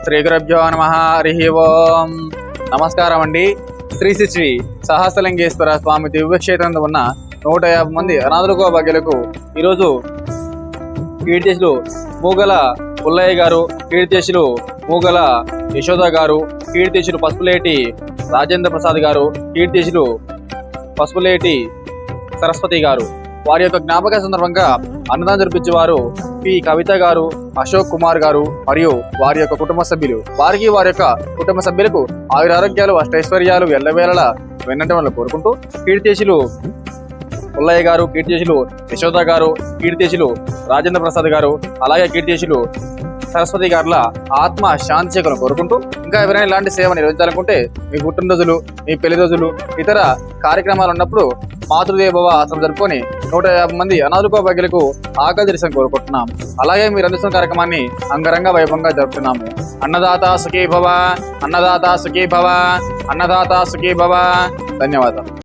శ్రీ గురుభ్యో నమః. హరి ఓం. నమస్కారం అండి. శ్రీ శ్రీ సహస్రలింగేశ్వర స్వామి దివ్యక్షేత్రంలో ఉన్న 150 మంది అనాథులకు భాగ్యులకు ఈరోజు కీర్తిశులు మూగల పుల్లయ్య గారు, కీర్తిశులు మూగల యశోద గారు, కీర్తిశులు పసుపులేటి రాజేంద్ర ప్రసాద్ గారు, కీర్తిశులు పసుపులేటి సరస్వతి గారు, వారి యొక్క జ్ఞాపక సందర్భంగా అన్నదానం జరిపించేవారు పి కవిత గారు, అశోక్ కుమార్ గారు మరియు వారి యొక్క కుటుంబ సభ్యులు. వారికి వారి యొక్క కుటుంబ సభ్యులకు ఆయురారోగ్యాలు అష్టైశ్వర్యాలు ఎల్లవేళలా వెన్నటం వల్ల కోరుకుంటూ కీర్తిశులు పుల్లయ్య గారు, కీర్తిశులు యశోద గారు, కీర్తిశులు రాజేంద్ర ప్రసాద్ గారు, అలాగే కీర్తిశులు సరస్వతి గారుల ఆత్మ శాంతి చేకలను కోరుకుంటూ ఇంకా ఎవరైనా ఇలాంటి సేవ నిర్వహించాలనుకుంటే మీ పుట్టినరోజులు, మీ పెళ్లి రోజులు, ఇతర కార్యక్రమాలు ఉన్నప్పుడు మాతృదేవోభవ ఆశ్రమం జరుపుకొని 150 మంది అనాథులకు భాగ్యులకు ఆకలి తీర్చని కోరుకుంటున్నాం. అలాగే మీరు అందిస్తున్న కార్యక్రమాన్ని అంగరంగ వైభవంగా జరుపుతున్నాము. అన్నదాత సుఖీ భవ, అన్నదాత సుఖీ భవ, అన్నదాత సుఖీ భవ. ధన్యవాదాలు.